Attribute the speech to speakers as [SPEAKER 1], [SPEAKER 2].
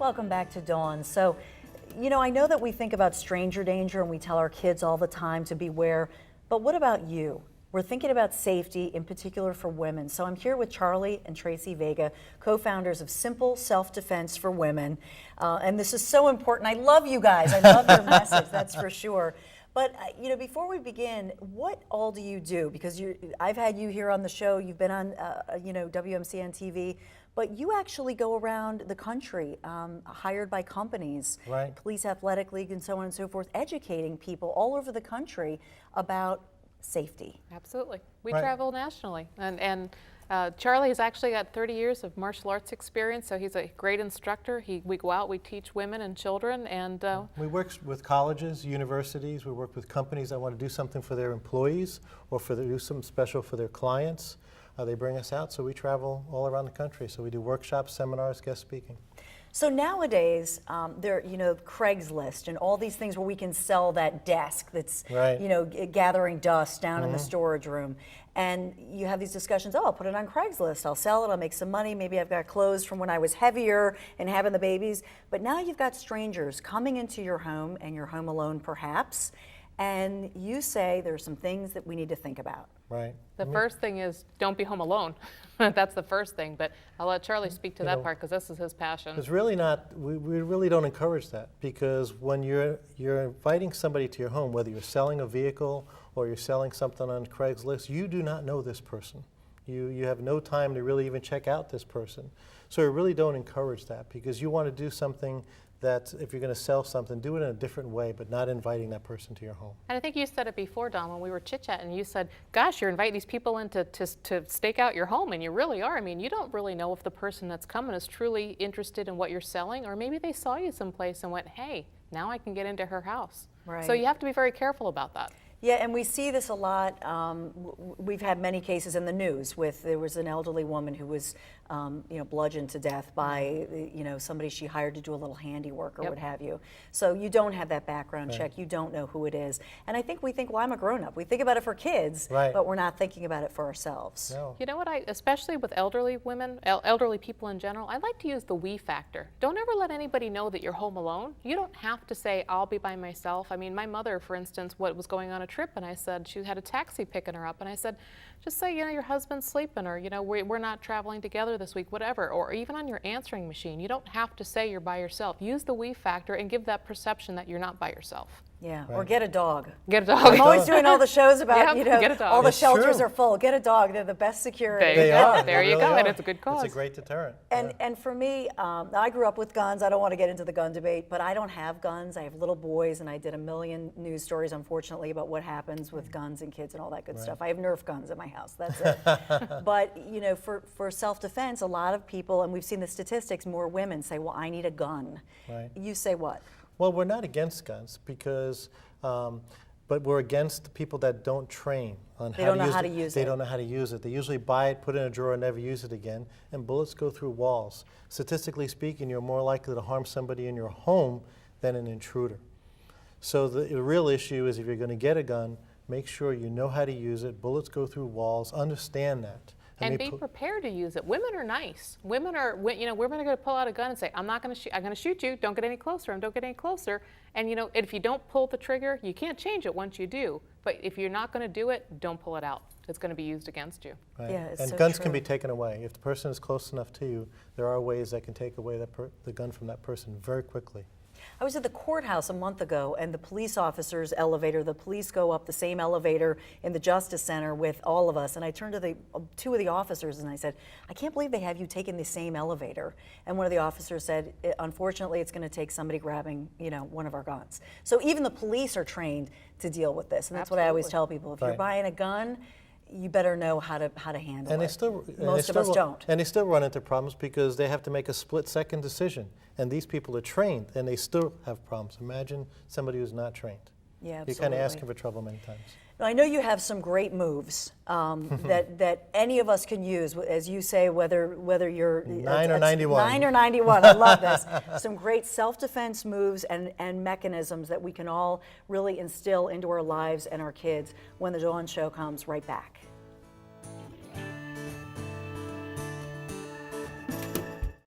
[SPEAKER 1] Welcome back to Dawn. So, I know that we think about stranger danger and we tell our kids all the time to beware, but what about you? We're thinking about safety, in particular for women. So I'm here with Charley and Tracy Vega, co-founders of Simple Self-Defense for Women. And this is so important. I love you guys. I love your message, that's for sure. But, before we begin, what all do you do? Because I've had you here on the show. You've been on, WMCN TV. But you actually go around the country, hired by companies,
[SPEAKER 2] right.
[SPEAKER 1] Police Athletic League and so on and so forth, educating people all over the country about safety.
[SPEAKER 3] Absolutely. We
[SPEAKER 2] Right.
[SPEAKER 3] travel nationally. And Charley has actually got 30 years of martial arts experience, so he's a great instructor. We go out, we teach women and children, and
[SPEAKER 2] we work with colleges, universities, we work with companies that want to do something for their employees or do something special for their clients. They bring us out, so we travel all around the country. So we do workshops, seminars, guest speaking.
[SPEAKER 1] So nowadays, there, Craigslist and all these things where we can sell that desk that's,
[SPEAKER 2] right.
[SPEAKER 1] Gathering dust down in the storage room. And you have these discussions, I'll put it on Craigslist, I'll sell it, I'll make some money, maybe I've got clothes from when I was heavier and having the babies. But now you've got strangers coming into your home, and you're home alone perhaps, and you say there's some things that we need to think about.
[SPEAKER 2] Right.
[SPEAKER 3] the first thing is don't be home alone. That's the first thing, but I'll let Charley speak to that part because this is his passion.
[SPEAKER 2] It's really not, we really don't encourage that, because when you're inviting somebody to your home, whether you're selling a vehicle or you're selling something on Craigslist, you do not know this person. You have no time to really even check out this person. So we really don't encourage that, because you want to do something that if you're going to sell something, do it in a different way, but not inviting that person to your home.
[SPEAKER 3] And I think you said it before, Don, when we were chit-chatting. You said, gosh, you're inviting these people in to stake out your home, and you really are. I mean, you don't really know if the person that's coming is truly interested in what you're selling, or maybe they saw you someplace and went, hey, now I can get into her house.
[SPEAKER 1] Right.
[SPEAKER 3] So you have to be very careful about that.
[SPEAKER 1] Yeah, and we see this a lot. We've had many cases in the news there was an elderly woman who was, bludgeoned to death by, somebody she hired to do a little handiwork or what have you. So you don't have that background check. You don't know who it is. And I think we think, well, I'm a grown-up. We think about it for kids, but we're not thinking about it for ourselves.
[SPEAKER 2] No.
[SPEAKER 3] You know what, especially with elderly women, elderly people in general, I like to use the we factor. Don't ever let anybody know that you're home alone. You don't have to say, I'll be by myself. I mean, my mother, for instance, was going on a trip, and I said, she had a taxi picking her up, and I said, just say, your husband's sleeping, or, we're not traveling together this week, whatever. Or even on your answering machine, you don't have to say you're by yourself. Use the we factor and give that perception that you're not by yourself.
[SPEAKER 1] Yeah, or get a dog.
[SPEAKER 3] Get a dog.
[SPEAKER 1] I'm always doing all the shows about,
[SPEAKER 3] get a dog.
[SPEAKER 1] all the
[SPEAKER 2] It's
[SPEAKER 1] shelters
[SPEAKER 2] true.
[SPEAKER 1] are full. Get a dog. They're the best security.
[SPEAKER 3] There you go. There
[SPEAKER 2] They
[SPEAKER 3] you
[SPEAKER 2] really
[SPEAKER 3] go.
[SPEAKER 2] are.
[SPEAKER 3] And it's a good cause.
[SPEAKER 2] It's a great deterrent.
[SPEAKER 1] And for me, I grew up with guns. I don't want to get into the gun debate, but I don't have guns. I have little boys, and I did a million news stories, unfortunately, about what happens with guns and kids and all that good stuff. I have Nerf guns at my house. That's it. But for self-defense, a lot of people, and we've seen the statistics, more women say, "Well, I need a gun."
[SPEAKER 2] Right.
[SPEAKER 1] You say what?
[SPEAKER 2] Well, we're not against guns because. But we're against the people that don't train on
[SPEAKER 1] They don't know how to use it.
[SPEAKER 2] They don't know how to use it. They usually buy it, put it in a drawer, and never use it again. And bullets go through walls. Statistically speaking, you're more likely to harm somebody in your home than an intruder. So the real issue is if you're going to get a gun, make sure you know how to use it. Bullets go through walls. Understand that.
[SPEAKER 3] And be prepared to use it. Women are nice. Women are going to pull out a gun and say, I'm not going to shoot. I'm going to shoot you. Don't get any closer. And don't get any closer. And if you don't pull the trigger, you can't change it once you do. But if you're not going to do it, don't pull it out. It's going to be used against you.
[SPEAKER 2] Right.
[SPEAKER 1] Yeah, it's
[SPEAKER 2] and
[SPEAKER 1] so
[SPEAKER 2] guns
[SPEAKER 1] true.
[SPEAKER 2] can be taken away. If the person is close enough to you, there are ways that can take away the gun from that person very quickly.
[SPEAKER 1] I was at the courthouse a month ago, and the police officer's elevator, the police go up the same elevator in the Justice Center with all of us, and I turned to two of the officers and I said, I can't believe they have you taking the same elevator. And one of the officers said, unfortunately, it's going to take somebody grabbing, one of our guns. So even the police are trained to deal with this, and that's what I always tell people. If you're buying a gun, you better know how to handle it. Most of us don't.
[SPEAKER 2] And they still run into problems because they have to make a split-second decision. And these people are trained, and they still have problems. Imagine somebody who's not trained.
[SPEAKER 1] Yeah, absolutely.
[SPEAKER 2] You're kind of asking for trouble many times.
[SPEAKER 1] Now, I know you have some great moves that any of us can use, as you say, whether you're
[SPEAKER 2] 9 or 91.
[SPEAKER 1] 9 or 91. I love this. Some great self-defense moves and mechanisms that we can all really instill into our lives and our kids when the Dawn Show comes right back.